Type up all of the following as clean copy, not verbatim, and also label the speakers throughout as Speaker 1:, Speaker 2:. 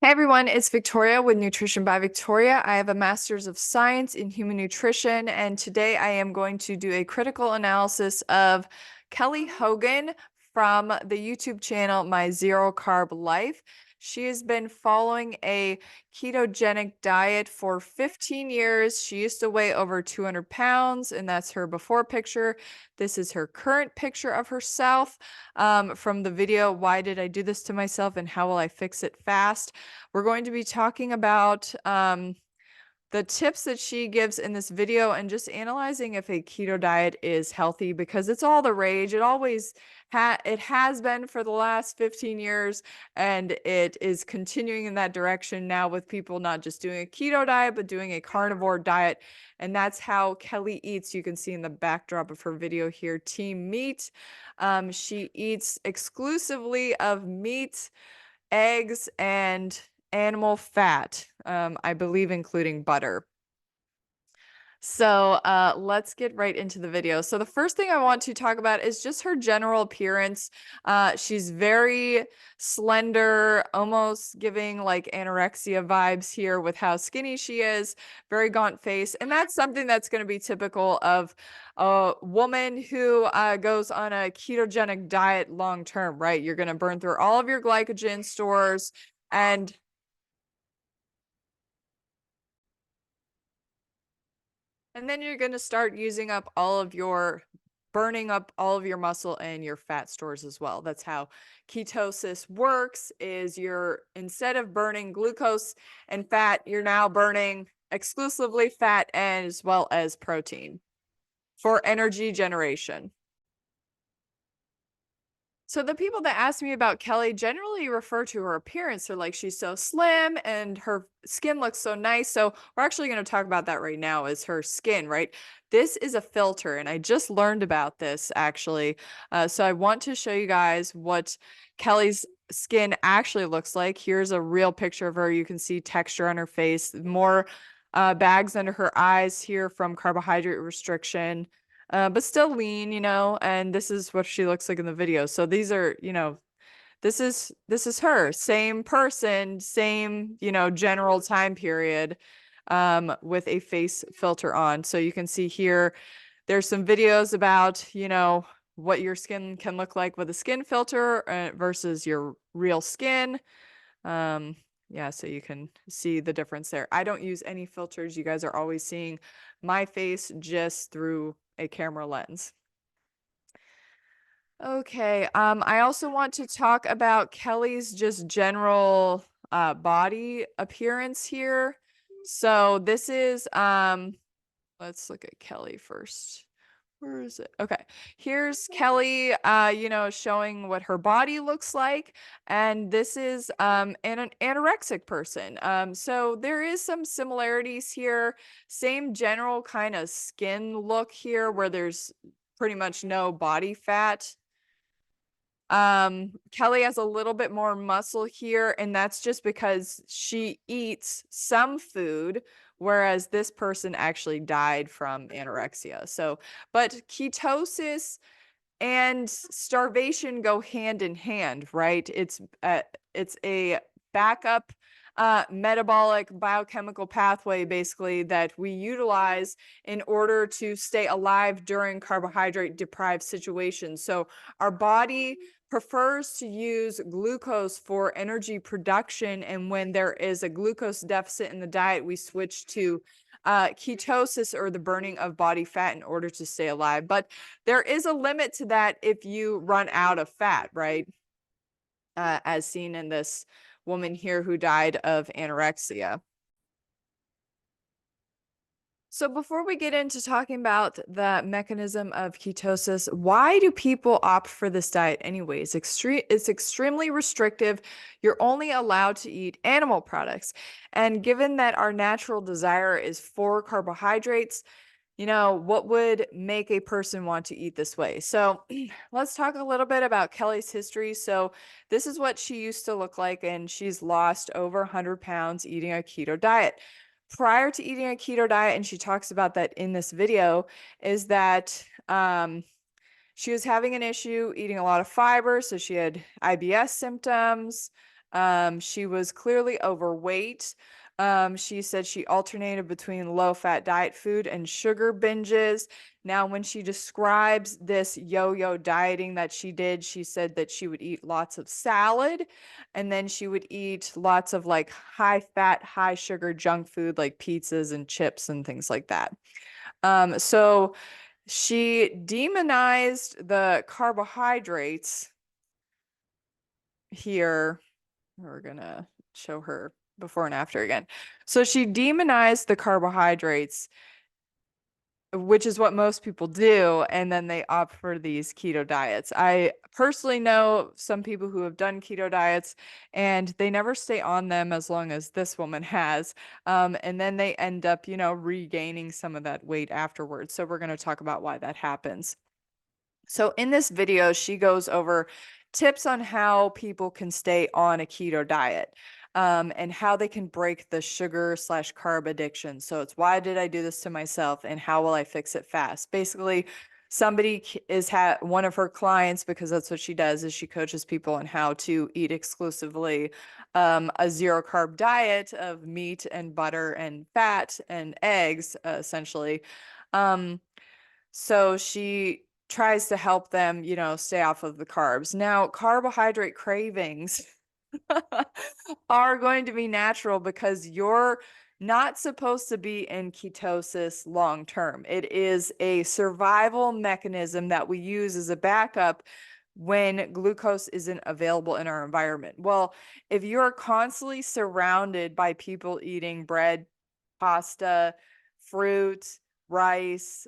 Speaker 1: Hey everyone, it's Victoria with Nutrition by Victoria. I have a Master's of Science in Human Nutrition, and today I am going to do a critical analysis of Kelly Hogan from the YouTube channel My Zero Carb Life. She has been following a ketogenic diet for 15 years. She used to weigh over 200 pounds, and that's her before picture. This is her current picture of herself from the video, Why Did I Do This to Myself and How Will I Fix It Fast? We're going to be talking about the tips that she gives in this video and just analyzing if a keto diet is healthy because it's all the rage. It always has been for the last 15 years, and it is continuing in that direction now with people not just doing a keto diet, but doing a carnivore diet. And that's how Kelly eats. You can see in the backdrop of her video here, Team Meat. She eats exclusively of meat, eggs, and animal fat, I believe including butter. So let's get right into the video. So the first thing I want to talk about is just her general appearance. She's very slender, almost giving like anorexia vibes here with how skinny she is, very gaunt face. And that's something that's going to be typical of a woman who goes on a ketogenic diet long term, right? You're going to burn through all of your glycogen stores, and then you're going to start burning up all of your muscle and your fat stores as well. That's how ketosis works, is instead of burning glucose and fat, you're now burning exclusively fat as well as protein for energy generation. So the people that ask me about Kelly generally refer to her appearance. They're like, she's so slim and her skin looks so nice. So we're actually going to talk about that right now, is her skin, right? This is a filter, and I just learned about this actually. So I want to show you guys what Kelly's skin actually looks like. Here's a real picture of her. You can see texture on her face, more bags under her eyes here from carbohydrate restriction. But still lean, and this is what she looks like in the video. So these are, this is her, same person, same, general time period, with a face filter on. So you can see here, there's some videos about, what your skin can look like with a skin filter versus your real skin. Yeah, so you can see the difference there. I don't use any filters. You guys are always seeing my face just through a camera lens. Okay, I also want to talk about Kelly's just general body appearance here. So this is let's look at Kelly first. Where is it? Okay. Here's Kelly, showing what her body looks like. And this is an anorexic person. So there is some similarities here. Same general kind of skin look here where there's pretty much no body fat. Kelly has a little bit more muscle here, and that's just because she eats some food, whereas this person actually died from anorexia. So, but ketosis and starvation go hand in hand, right? It's a backup metabolic biochemical pathway basically that we utilize in order to stay alive during carbohydrate deprived situations. So our body prefers to use glucose for energy production, and when there is a glucose deficit in the diet, we switch to ketosis, or the burning of body fat, in order to stay alive. But there is a limit to that if you run out of fat, right? As seen in this woman here who died of anorexia. So before we get into talking about the mechanism of ketosis, why do people opt for this diet anyways? It's extremely restrictive. You're only allowed to eat animal products. And given that our natural desire is for carbohydrates, what would make a person want to eat this way? So let's talk a little bit about Kelly's history. So this is what she used to look like, and she's lost over 100 pounds eating a keto diet. Prior to eating a keto diet, and she talks about that in this video, is that she was having an issue eating a lot of fiber. So she had IBS symptoms, She was clearly overweight. She said she alternated between low-fat diet food and sugar binges. Now, when she describes this yo-yo dieting that she did, she said that she would eat lots of salad, and then she would eat lots of like high-fat, high-sugar junk food like pizzas and chips and things like that. So she demonized the carbohydrates here. We're gonna show her before and after again. So she demonized the carbohydrates, which is what most people do, and then they opt for these keto diets. I personally know some people who have done keto diets, and they never stay on them as long as this woman has. And then they end up, regaining some of that weight afterwards. So we're going to talk about why that happens. So in this video, she goes over tips on how people can stay on a keto diet, and how they can break the sugar/carb addiction. So it's why did I do this to myself and how will I fix it fast? Basically, somebody is one of her clients, because that's what she does, is she coaches people on how to eat exclusively a zero carb diet of meat and butter and fat and eggs, essentially. Um, so she tries to help them, stay off of the carbs. Now, carbohydrate cravings are going to be natural because you're not supposed to be in ketosis long term. It is a survival mechanism that we use as a backup when glucose isn't available in our environment. Well, if you're constantly surrounded by people eating bread, pasta, fruit, rice,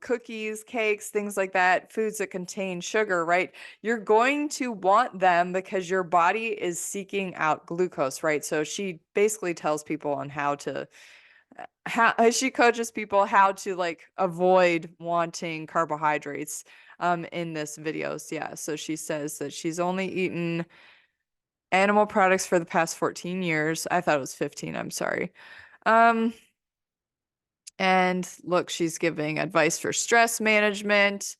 Speaker 1: cookies, cakes, things like that, foods that contain sugar, right? You're going to want them because your body is seeking out glucose, right? So she basically tells people on how she coaches people how to like avoid wanting carbohydrates in this video. So yeah, so she says that she's only eaten animal products for the past 14 years. I thought it was 15, I'm sorry. And look, she's giving advice for stress management,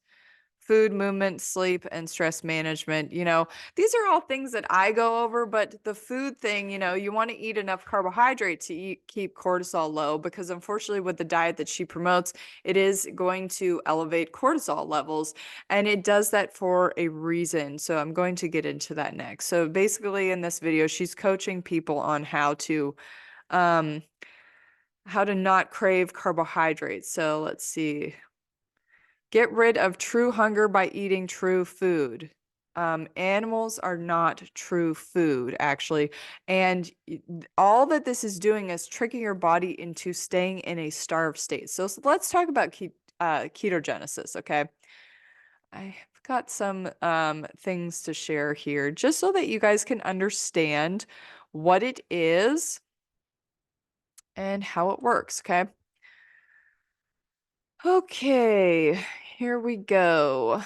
Speaker 1: food, movement, sleep, and stress management. These are all things that I go over, but the food thing, you want to eat enough carbohydrate to keep cortisol low, because unfortunately with the diet that she promotes, it is going to elevate cortisol levels, and it does that for a reason. So I'm going to get into that next. So basically in this video, she's coaching people on um, how to not crave carbohydrates. So let's see. Get rid of true hunger by eating true food. Animals are not true food, actually. And all that this is doing is tricking your body into staying in a starved state. So let's talk about ketogenesis, okay? I've got some things to share here just so that you guys can understand what it is and how it works, okay? Okay, here we go.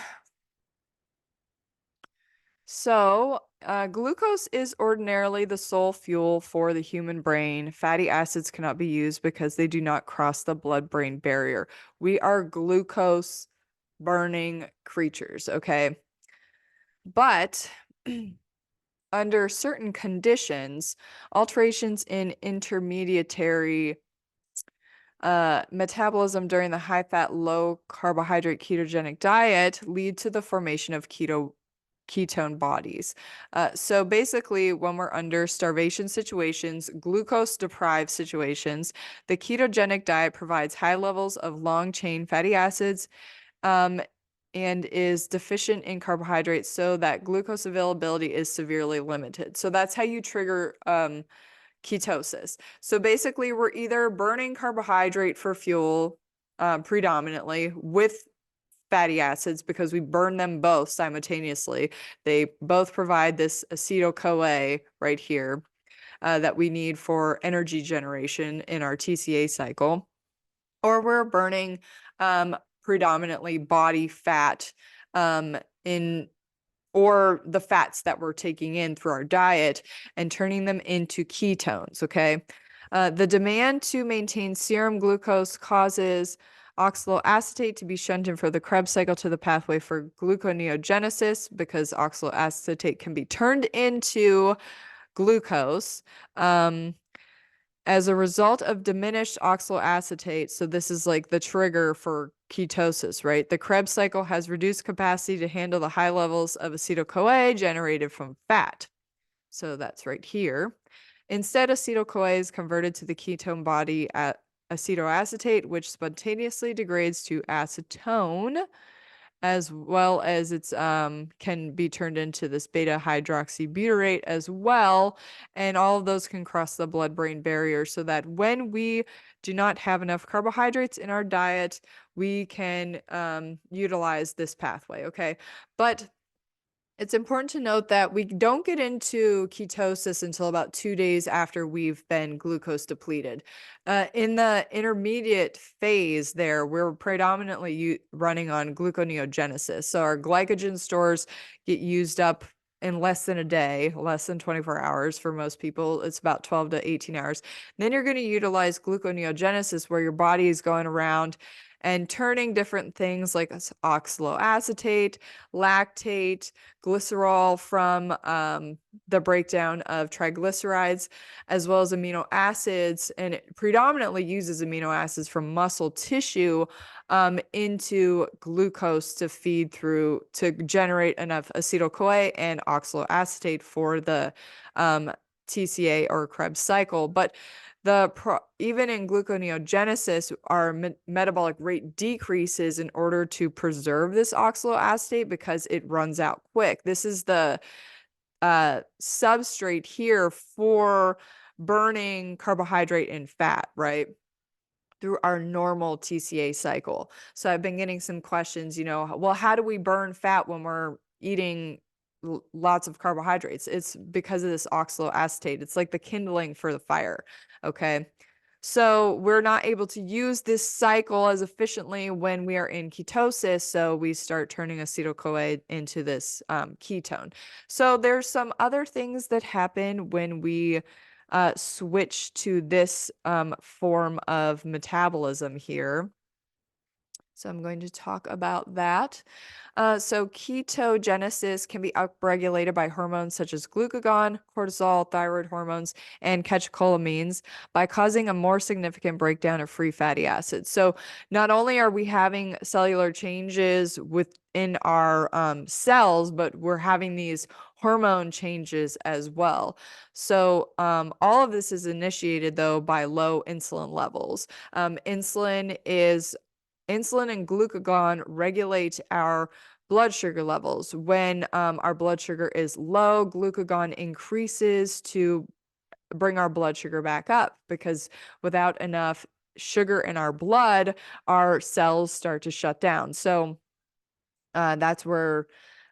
Speaker 1: So, glucose is ordinarily the sole fuel for the human brain. Fatty acids cannot be used because they do not cross the blood-brain barrier. We are glucose burning creatures, okay? But under certain conditions, alterations in intermediary metabolism during the high fat, low carbohydrate ketogenic diet lead to the formation of ketone bodies. So basically, when we're under starvation situations, glucose deprived situations, the ketogenic diet provides high levels of long chain fatty acids, and is deficient in carbohydrates, so that glucose availability is severely limited. So that's how you trigger ketosis. So basically, we're either burning carbohydrate for fuel predominantly with fatty acids, because we burn them both simultaneously. They both provide this acetyl-CoA right here that we need for energy generation in our TCA cycle. Or we're burning predominantly body fat or the fats that we're taking in through our diet and turning them into ketones, okay? The demand to maintain serum glucose causes oxaloacetate to be shunted from the Krebs cycle to the pathway for gluconeogenesis, because oxaloacetate can be turned into glucose. As a result of diminished oxaloacetate, so this is like the trigger for ketosis, right? The Krebs cycle has reduced capacity to handle the high levels of acetyl-CoA generated from fat. So that's right here. Instead, acetyl-CoA is converted to the ketone body at acetoacetate, which spontaneously degrades to acetone, as well as it's can be turned into this beta hydroxybutyrate as well, and all of those can cross the blood-brain barrier, so that when we do not have enough carbohydrates in our diet, we can utilize this pathway. Okay, but it's important to note that we don't get into ketosis until about 2 days after we've been glucose depleted. In the intermediate phase there, we're predominantly running on gluconeogenesis. So our glycogen stores get used up in less than a day, less than 24 hours for most people. It's about 12 to 18 hours. Then you're going to utilize gluconeogenesis, where your body is going around and turning different things like oxaloacetate, lactate, glycerol from the breakdown of triglycerides, as well as amino acids, and it predominantly uses amino acids from muscle tissue into glucose to feed through to generate enough acetyl-CoA and oxaloacetate for the TCA or Krebs cycle. But even in gluconeogenesis, our metabolic rate decreases in order to preserve this oxaloacetate because it runs out quick. This is the substrate here for burning carbohydrate and fat, right? Through our normal TCA cycle. So I've been getting some questions, well, how do we burn fat when we're eating lots of carbohydrates? It's because of this oxaloacetate. It's like the kindling for the fire. Okay. So we're not able to use this cycle as efficiently when we are in ketosis. So we start turning acetyl-CoA into this ketone. So there's some other things that happen when we switch to this form of metabolism here. So I'm going to talk about that. So ketogenesis can be upregulated by hormones such as glucagon, cortisol, thyroid hormones, and catecholamines by causing a more significant breakdown of free fatty acids. So not only are we having cellular changes within our cells, but we're having these hormone changes as well. So all of this is initiated though by low insulin levels. Insulin and glucagon regulate our blood sugar levels. When our blood sugar is low, glucagon increases to bring our blood sugar back up, because without enough sugar in our blood, our cells start to shut down. So that's where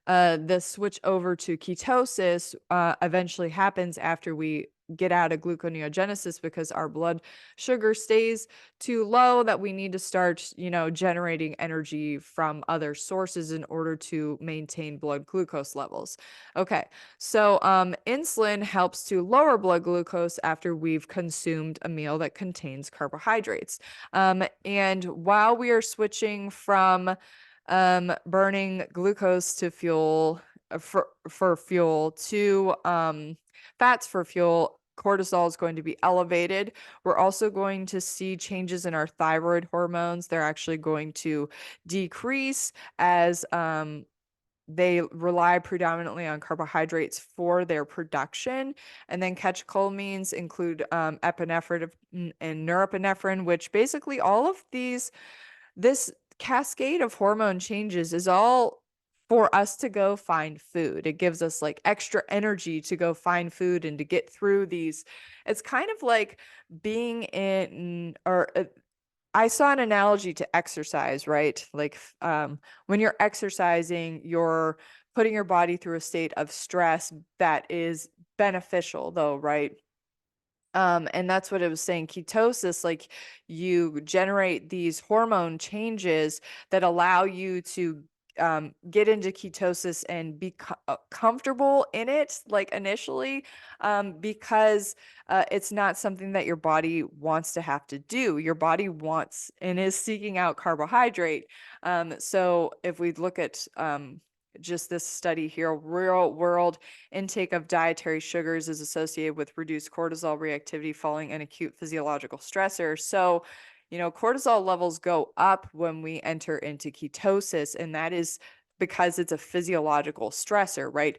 Speaker 1: the switch over to ketosis eventually happens after we get out of gluconeogenesis, because our blood sugar stays too low that we need to start, generating energy from other sources in order to maintain blood glucose levels. Okay, so insulin helps to lower blood glucose after we've consumed a meal that contains carbohydrates. And while we are switching from burning glucose to fuel for fuel to fats for fuel, cortisol is going to be elevated. We're also going to see changes in our thyroid hormones. They're actually going to decrease as they rely predominantly on carbohydrates for their production. And then catecholamines include epinephrine and norepinephrine, which basically all of this cascade of hormone changes is all for us to go find food. It gives us like extra energy to go find food and to get through these. It's kind of like being in, or I saw an analogy to exercise, right? Like when you're exercising, you're putting your body through a state of stress that is beneficial though, right? And that's what it was saying. Ketosis, like you generate these hormone changes that allow you to get into ketosis and be comfortable in it, like initially, because it's not something that your body wants to have to do. Your body wants and is seeking out carbohydrate. So if we look at just this study here, real world intake of dietary sugars is associated with reduced cortisol reactivity following an acute physiological stressor. So, cortisol levels go up when we enter into ketosis, and that is because it's a physiological stressor, right?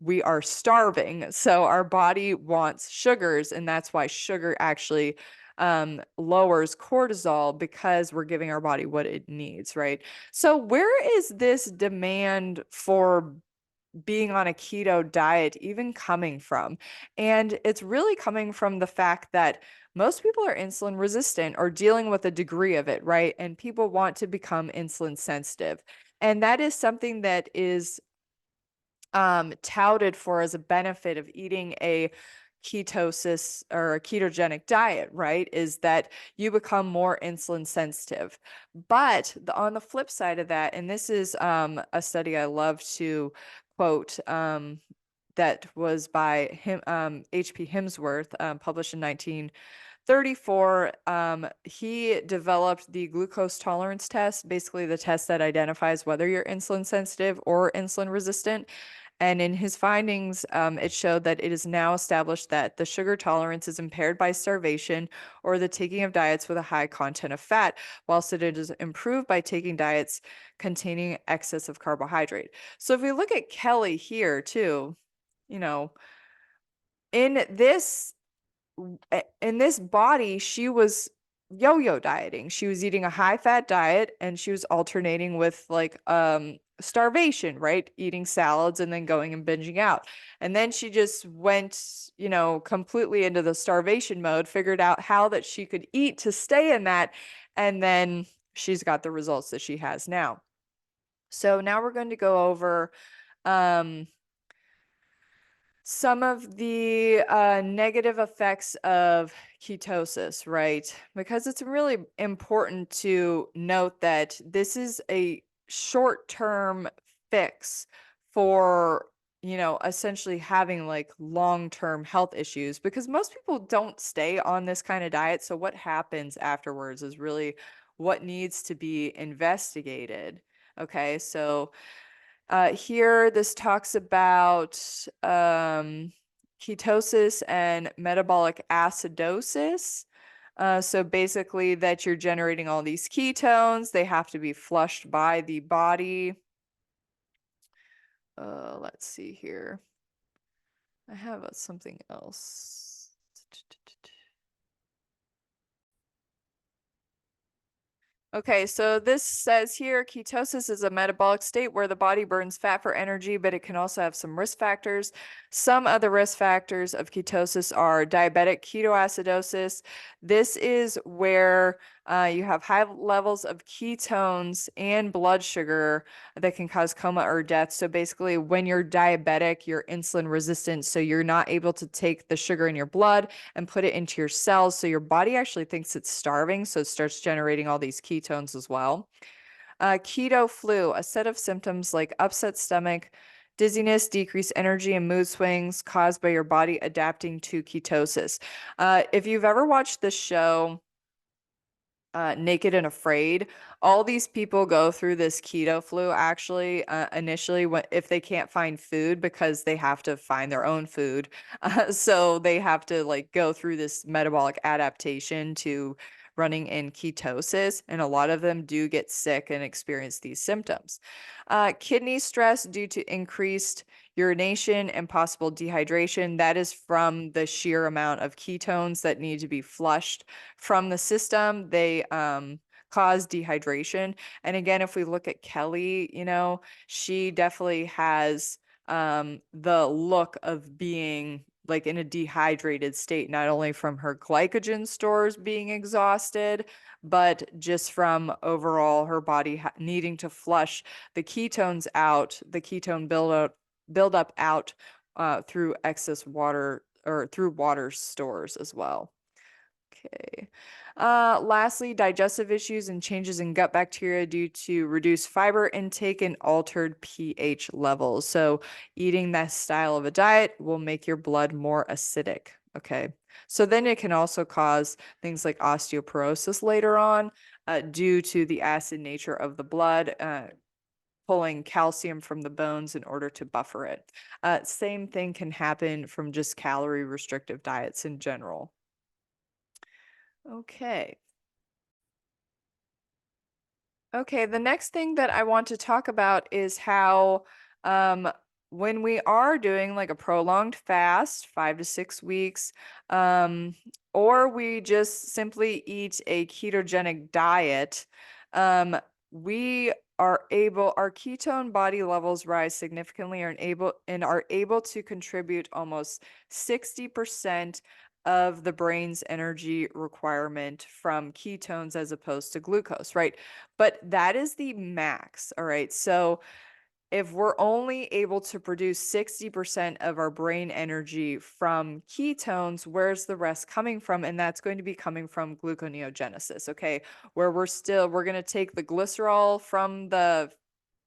Speaker 1: We are starving, so our body wants sugars, and that's why sugar actually lowers cortisol, because we're giving our body what it needs, right? So where is this demand for being on a keto diet even coming from? And it's really coming from the fact that most people are insulin resistant or dealing with a degree of it, right? And people want to become insulin sensitive. And that is something that is touted for as a benefit of eating a ketosis or a ketogenic diet, right? Is that you become more insulin sensitive. But on the flip side of that, and this is a study I love to quote, that was by him, H.P. Hemsworth, published in 1934. He developed the glucose tolerance test, basically the test that identifies whether you're insulin sensitive or insulin resistant. And in his findings, it showed that it is now established that the sugar tolerance is impaired by starvation or the taking of diets with a high content of fat, whilst it is improved by taking diets containing excess of carbohydrate. So if we look at Kelly here too, you know, in this in this body, she was yo-yo dieting. She was eating a high-fat diet, and she was alternating with like starvation, right? Eating salads and then going and binging out. And then she just went, completely into the starvation mode, figured out how that she could eat to stay in that, and then she's got the results that she has now. So now we're going to go over um some of the negative effects of ketosis, right? Because it's really important to note that this is a short-term fix for, essentially having like long-term health issues, because most people don't stay on this kind of diet. So what happens afterwards is really what needs to be investigated. Okay, so here, this talks about ketosis and metabolic acidosis. So basically that you're generating all these ketones. They have to be flushed by the body. Let's see here. I have something else. Okay, so this says here, ketosis is a metabolic state where the body burns fat for energy, but it can also have some risk factors. Some other risk factors of ketosis are diabetic ketoacidosis. This is where you have high levels of ketones and blood sugar that can cause coma or death. So basically, when you're diabetic, you're insulin resistant, so you're not able to take the sugar in your blood and put it into your cells. So your body actually thinks it's starving, so it starts generating all these ketones as well. Keto flu, a set of symptoms like upset stomach, dizziness, decreased energy, and mood swings caused by your body adapting to ketosis. If you've ever watched the show Naked and Afraid, all these people go through this keto flu actually initially if they can't find food, because they have to find their own food. So they have to like go through this metabolic adaptation to running in ketosis, and a lot of them do get sick and experience these symptoms. Kidney stress due to increased urination and possible dehydration. That is from the sheer amount of ketones that need to be flushed from the system. They cause dehydration. And again, if we look at Kelly, she definitely has the look of being like in a dehydrated state, not only from her glycogen stores being exhausted, but just from overall her body needing to flush the ketones out, the ketone buildup out through excess water or through water stores as well. Okay. Lastly, digestive issues and changes in gut bacteria due to reduced fiber intake and altered pH levels. So eating that style of a diet will make your blood more acidic. Okay. So then it can also cause things like osteoporosis later on, due to the acid nature of the blood. pulling calcium from the bones in order to buffer it. Same thing can happen from just calorie restrictive diets in general. Okay. Okay, the next thing that I want to talk about is how um, when we are doing like a prolonged fast, 5 to 6 weeks, um, or we just simply eat a ketogenic diet, um, we our ketone body levels rise significantly and are able to contribute almost 60% of the brain's energy requirement from ketones as opposed to glucose, right? But that is the max, all right? So if we're only able to produce 60% of our brain energy from ketones, where's the rest coming from? And that's going to be coming from gluconeogenesis, okay? Where we're going to take the glycerol from the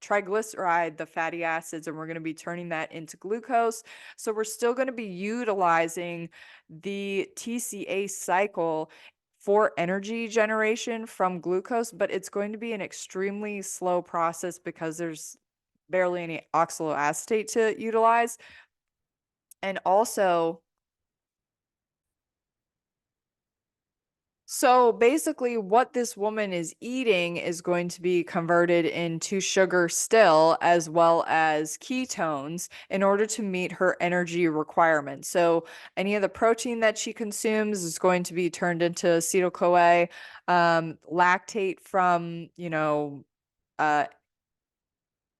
Speaker 1: triglyceride, the fatty acids, and we're going to be turning that into glucose. So we're still going to be utilizing the TCA cycle for energy generation from glucose, but it's going to be an extremely slow process because there's barely any oxaloacetate to utilize. And also, so basically, what this woman is eating is going to be converted into sugar still, as well as ketones, in order to meet her energy requirements. So any of the protein that she consumes is going to be turned into acetyl-CoA, lactate from, uh,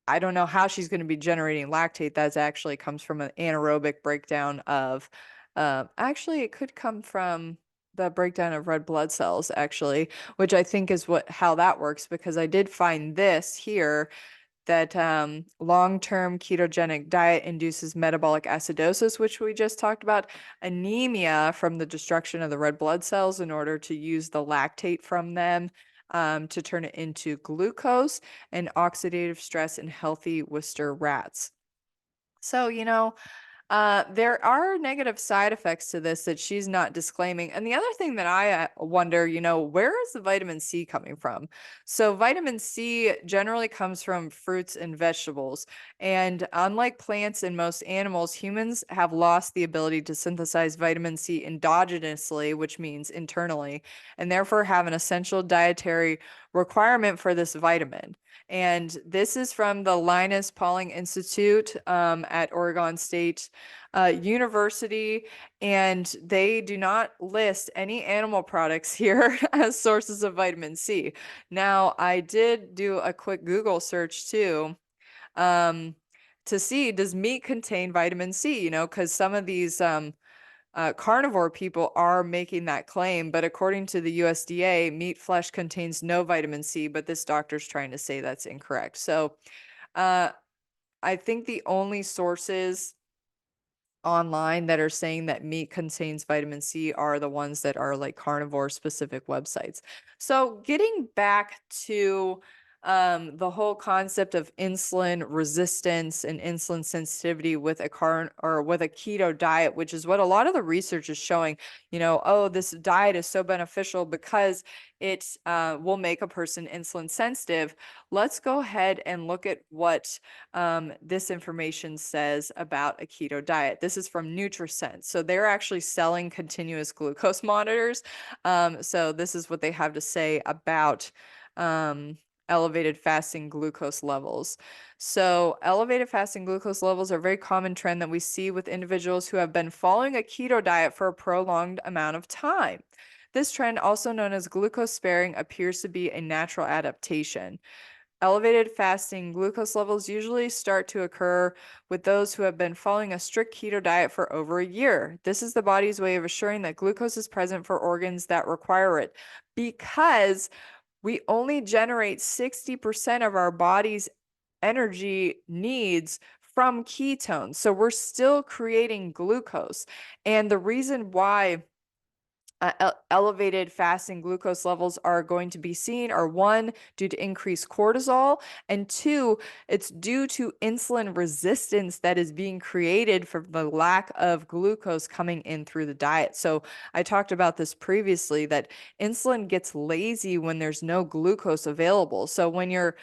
Speaker 1: I don't know how she's going to be generating lactate. That actually comes from an anaerobic breakdown of, actually, it could come from the breakdown of red blood cells, actually, which I think is how that works, because I did find this here that long-term ketogenic diet induces metabolic acidosis, which we just talked about, anemia from the destruction of the red blood cells in order to use the lactate from them to turn it into glucose, and oxidative stress in healthy Worcester rats. So, there are negative side effects to this that she's not disclaiming. And the other thing that I wonder, where is the vitamin C coming from? So, vitamin C generally comes from fruits and vegetables. And unlike plants and most animals, humans have lost the ability to synthesize vitamin C endogenously, which means internally, and therefore have an essential dietary requirement for this vitamin. And this is from the Linus Pauling Institute at Oregon State University. And they do not list any animal products here as sources of vitamin C. Now, I did do a quick Google search too um, to see, does meat contain vitamin C? Because some of these carnivore people are making that claim, but according to the USDA, meat flesh contains no vitamin C, but this doctor's trying to say that's incorrect. So uh, I think the only sources online that are saying that meat contains vitamin C are the ones that are like carnivore specific websites. So getting back to the whole concept of insulin resistance and insulin sensitivity with with a keto diet, which is what a lot of the research is showing, oh, this diet is so beneficial because it will make a person insulin sensitive. Let's go ahead and look at what this information says about a keto diet. This is from NutriSense. So they're actually selling continuous glucose monitors. So this is what they have to say about elevated fasting glucose levels. So elevated fasting glucose levels are a very common trend that we see with individuals who have been following a keto diet for a prolonged amount of time. This trend, also known as glucose sparing, appears to be a natural adaptation. Elevated fasting glucose levels usually start to occur with those who have been following a strict keto diet for over a year. This is the body's way of assuring that glucose is present for organs that require it, because we only generate 60% of our body's energy needs from ketones. So we're still creating glucose. And the reason why elevated fasting glucose levels are going to be seen are, one, due to increased cortisol, and two, it's due to insulin resistance that is being created from the lack of glucose coming in through the diet. So I talked about this previously, that insulin gets lazy when there's no glucose available. So when you're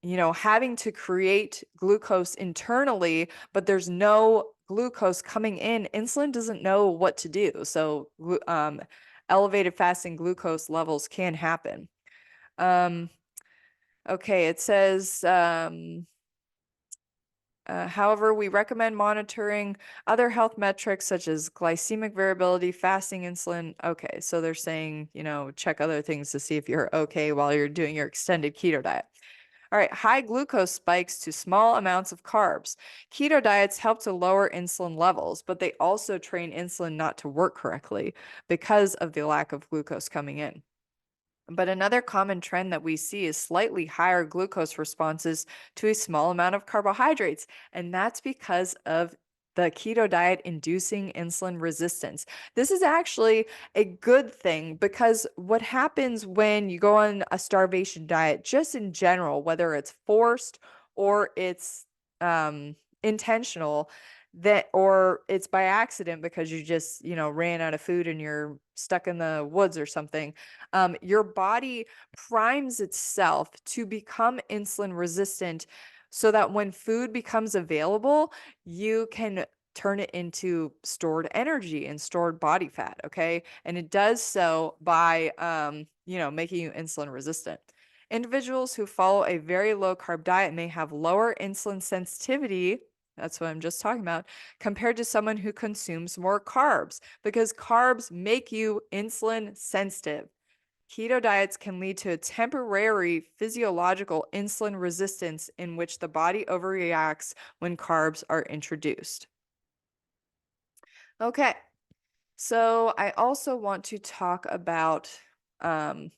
Speaker 1: having to create glucose internally, but there's no glucose coming in, insulin doesn't know what to do. So, elevated fasting glucose levels can happen. Okay, it says, however, we recommend monitoring other health metrics such as glycemic variability, fasting insulin. Okay, so they're saying, check other things to see if you're okay while you're doing your extended keto diet. All right, high glucose spikes to small amounts of carbs. Keto diets help to lower insulin levels, but they also train insulin not to work correctly because of the lack of glucose coming in. But another common trend that we see is slightly higher glucose responses to a small amount of carbohydrates. And that's because of the keto diet inducing insulin resistance. This is actually a good thing because what happens when you go on a starvation diet, just in general, whether it's forced or it's intentional, that or it's by accident because you just ran out of food and you're stuck in the woods or something, your body primes itself to become insulin resistant so that when food becomes available, you can turn it into stored energy and stored body fat. Okay. And it does so by, making you insulin resistant. Individuals who follow a very low carb diet may have lower insulin sensitivity. That's what I'm just talking about, compared to someone who consumes more carbs, because carbs make you insulin sensitive. Keto diets can lead to a temporary physiological insulin resistance in which the body overreacts when carbs are introduced. Okay, so I also want to talk about um,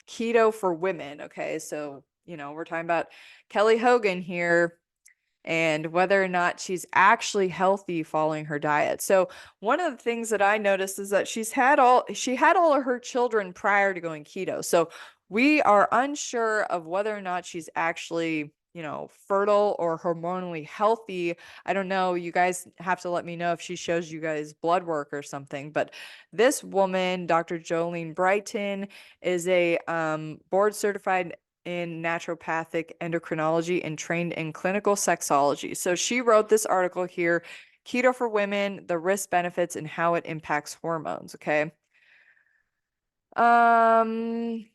Speaker 1: keto for women. Okay, so, we're talking about Kelly Hogan here and whether or not she's actually healthy following her diet. So one of the things that I noticed is that she had all of her children prior to going keto. So we are unsure of whether or not she's actually, fertile or hormonally healthy. I don't know. You guys have to let me know if she shows you guys blood work or something. But this woman, Dr. Jolene Brighton, is a board certified in naturopathic endocrinology and trained in clinical sexology. So she wrote this article here, Keto for Women, the risk benefits and how it impacts hormones, okay?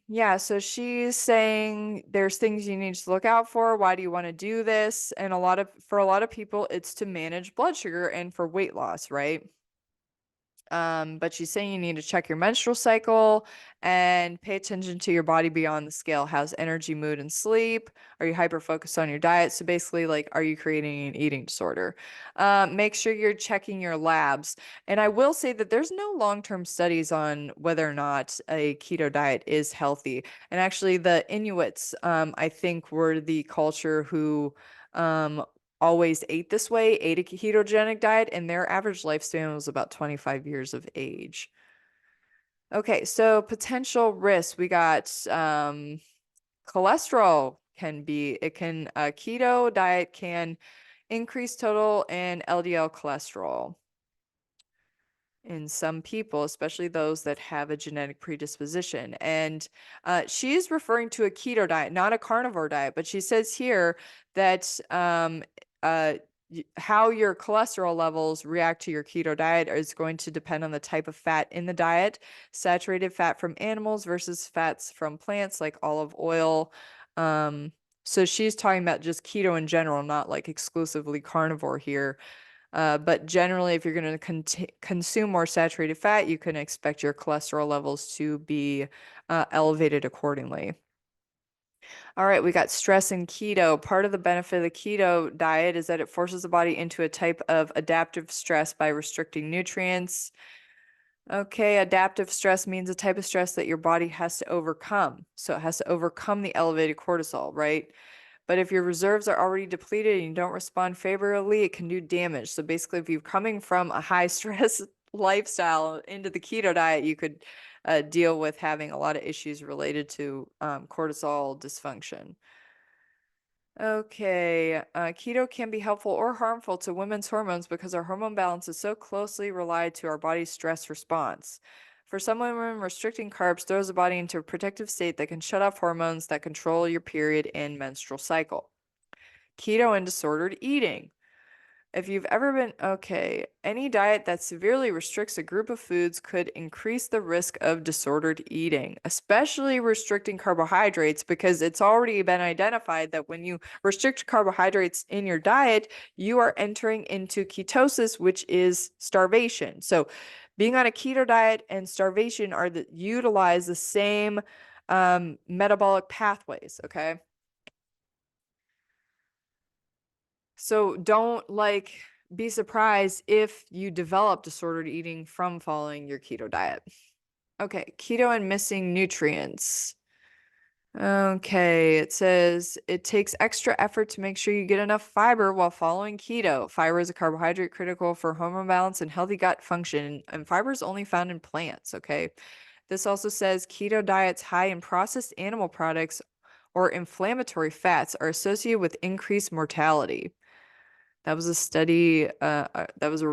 Speaker 1: Yeah, so she's saying there's things you need to look out for. Why do you want to do this? And for a lot of people, it's to manage blood sugar and for weight loss, right? But she's saying you need to check your menstrual cycle and pay attention to your body beyond the scale. How's energy, mood, and sleep? Are you hyper focused on your diet? So basically, like, are you creating an eating disorder? Make sure you're checking your labs. And I will say that there's no long-term studies on whether or not a keto diet is healthy. And actually, the Inuits, I think, were the culture who um, always ate this way, ate a ketogenic diet, and their average lifespan was about 25 years of age. Okay, so potential risks. We got cholesterol a keto diet can increase total and LDL cholesterol in some people, especially those that have a genetic predisposition. And she's referring to a keto diet, not a carnivore diet, but she says here that uh, how your cholesterol levels react to your keto diet is going to depend on the type of fat in the diet, saturated fat from animals versus fats from plants like olive oil. So she's talking about just keto in general, not like exclusively carnivore here. But generally, if you're going to consume more saturated fat, you can expect your cholesterol levels to be elevated accordingly. All right, we got stress and keto. Part of the benefit of the keto diet is that it forces the body into a type of adaptive stress by restricting nutrients. Okay, adaptive stress means a type of stress that your body has to overcome. So it has to overcome the elevated cortisol, right? But if your reserves are already depleted and you don't respond favorably, it can do damage. So basically, if you're coming from a high stress lifestyle into the keto diet, you could deal with having a lot of issues related to cortisol dysfunction. Okay, keto can be helpful or harmful to women's hormones because our hormone balance is so closely relied to our body's stress response. For some women, restricting carbs throws the body into a protective state that can shut off hormones that control your period and menstrual cycle. Keto and disordered eating. If you've ever been, okay, any diet that severely restricts a group of foods could increase the risk of disordered eating, especially restricting carbohydrates, because it's already been identified that when you restrict carbohydrates in your diet, you are entering into ketosis, which is starvation. So being on a keto diet and starvation utilize the same metabolic pathways, okay? So don't be surprised if you develop disordered eating from following your keto diet. Okay, keto and missing nutrients. Okay, it says it takes extra effort to make sure you get enough fiber while following keto. Fiber is a carbohydrate critical for hormone balance and healthy gut function, and fiber is only found in plants, okay? This also says keto diets high in processed animal products or inflammatory fats are associated with increased mortality. That was a study, that was a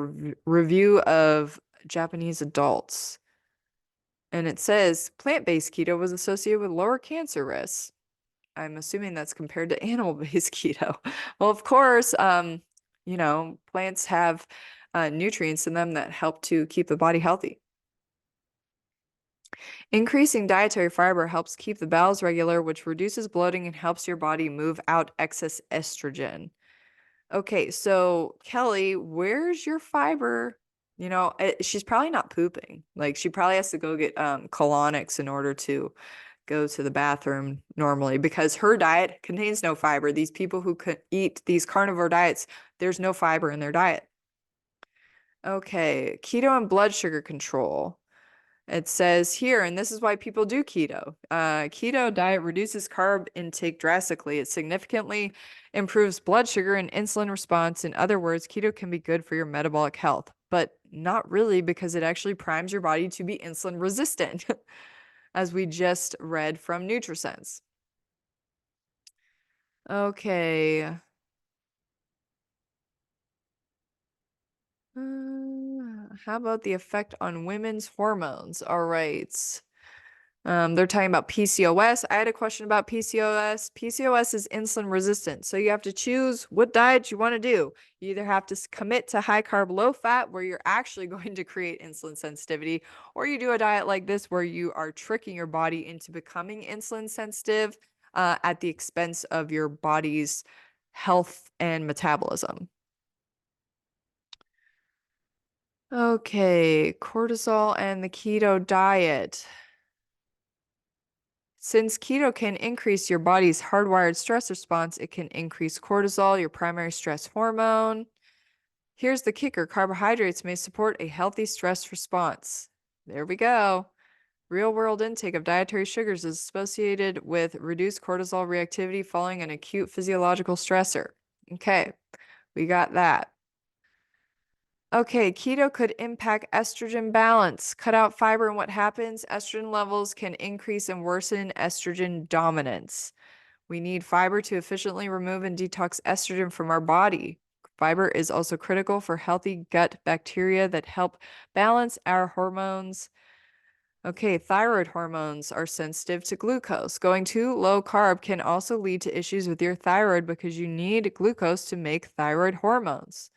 Speaker 1: review of Japanese adults. And it says plant-based keto was associated with lower cancer risks. I'm assuming that's compared to animal-based keto. Well, of course, plants have nutrients in them that help to keep the body healthy. Increasing dietary fiber helps keep the bowels regular, which reduces bloating and helps your body move out excess estrogen. Okay, so Kelly, where's your fiber? She's probably not pooping. Like she probably has to go get colonics in order to go to the bathroom normally because her diet contains no fiber. These people who could eat these carnivore diets, there's no fiber in their diet. Okay, keto and blood sugar control. It says here, and this is why people do keto. Keto diet reduces carb intake drastically. It significantly improves blood sugar and insulin response. In other words, keto can be good for your metabolic health, but not really because it actually primes your body to be insulin resistant, as we just read from NutriSense. Okay. How about the effect on women's hormones? All right. They're talking about PCOS. I had a question about PCOS. PCOS is insulin resistant. So you have to choose what diet you want to do. You either have to commit to high carb, low fat, where you're actually going to create insulin sensitivity, or you do a diet like this where you are tricking your body into becoming insulin sensitive at the expense of your body's health and metabolism. Okay, cortisol and the keto diet. Since keto can increase your body's hardwired stress response, it can increase cortisol, your primary stress hormone. Here's the kicker: carbohydrates may support a healthy stress response. There we go. Real world intake of dietary sugars is associated with reduced cortisol reactivity following an acute physiological stressor. Okay, we got that. Okay, keto could impact estrogen balance. Cut out fiber, and what happens? Estrogen levels can increase and worsen estrogen dominance. We need fiber to efficiently remove and detox estrogen from our body. Fiber is also critical for healthy gut bacteria that help balance our hormones. Okay, thyroid hormones are sensitive to glucose. Going too low carb can also lead to issues with your thyroid because you need glucose to make thyroid hormones.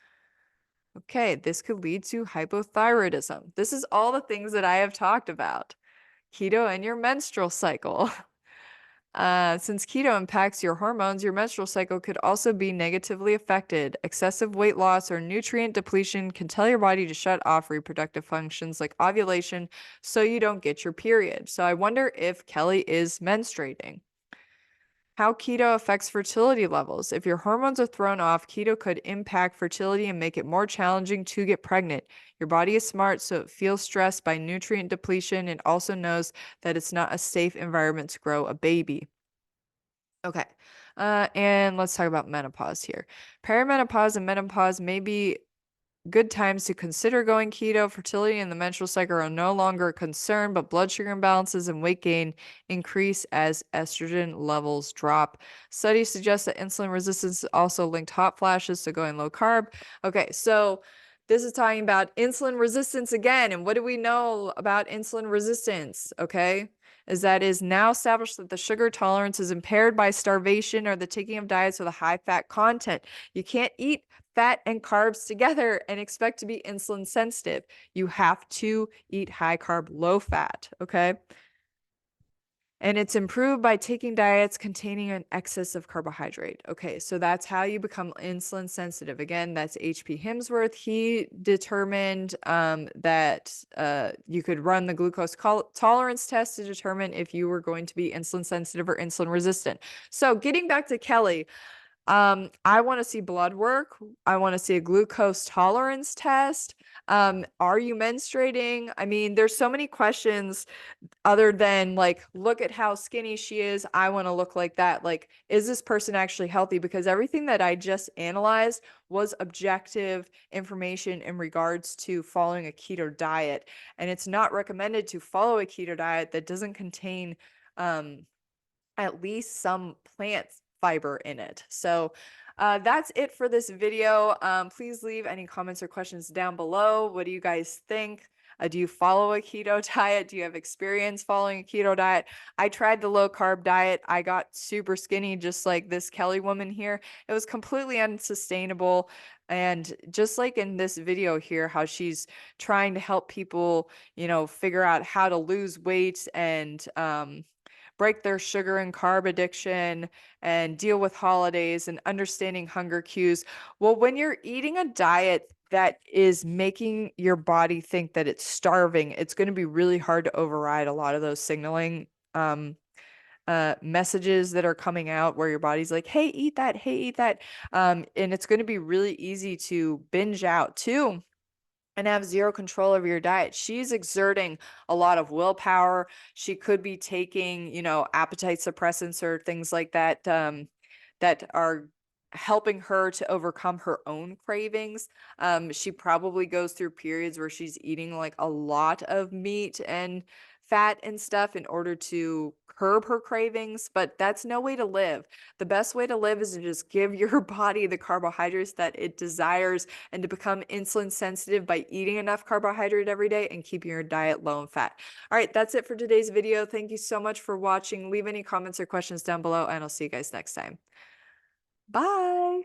Speaker 1: Okay, this could lead to hypothyroidism. This is all the things that I have talked about. Keto and your menstrual cycle. Since keto impacts your hormones, your menstrual cycle could also be negatively affected. Excessive weight loss or nutrient depletion can tell your body to shut off reproductive functions like ovulation so you don't get your period. So I wonder if Kelly is menstruating. How keto affects fertility levels. If your hormones are thrown off, keto could impact fertility and make it more challenging to get pregnant. Your body is smart, so it feels stressed by nutrient depletion and also knows that it's not a safe environment to grow a baby. Okay. And let's talk about menopause here. Perimenopause and menopause may be good times to consider going keto. Fertility and the menstrual cycle are no longer a concern, but blood sugar imbalances and weight gain increase as estrogen levels drop. Studies suggest that insulin resistance also linked hot flashes to going low carb. Okay, so This is talking about insulin resistance again. And what do we know about insulin resistance? Okay. Is that is now established that the sugar tolerance is impaired by starvation or the taking of diets with a high fat content. You can't eat fat and carbs together and expect to be insulin sensitive. You have to eat high carb, low fat. Okay. And it's improved by taking diets containing an excess of carbohydrate. Okay, so that's how you become insulin sensitive. Again, that's H.P. Hemsworth. He determined that you could run the glucose tolerance test to determine if you were going to be insulin sensitive or insulin resistant. So getting back to Kelly, I want to see blood work. I want to see a glucose tolerance test. Are you menstruating? I mean, there's so many questions other than like, look at how skinny she is. I want to look like that. Like, is this person actually healthy? Because everything that I just analyzed was objective information in regards to following a keto diet. And it's not recommended to follow a keto diet that doesn't contain at least some plant fiber in it. So that's it for this video. Please leave any comments or questions down below. What do you guys think? Do you follow a keto diet? Do you have experience following a keto diet? I tried the low carb diet. I got super skinny, just like this Kelly woman here. It was completely unsustainable. And just like in this video here, how she's trying to help people, figure out how to lose weight and, break their sugar and carb addiction and deal with holidays and understanding hunger cues. Well, when you're eating a diet that is making your body think that it's starving, it's going to be really hard to override a lot of those signaling messages that are coming out where your body's like, hey, eat that, hey, eat that. And it's going to be really easy to binge out too and have zero control over your diet. She's exerting a lot of willpower. She could be taking, appetite suppressants or things like that, that are helping her to overcome her own cravings. She probably goes through periods where she's eating like a lot of meat and fat and stuff in order to curb her cravings, but that's no way to live. The best way to live is to just give your body the carbohydrates that it desires and to become insulin sensitive by eating enough carbohydrate every day and keeping your diet low in fat. All right, that's it for today's video. Thank you so much for watching. Leave any comments or questions down below, and I'll see you guys next time. Bye.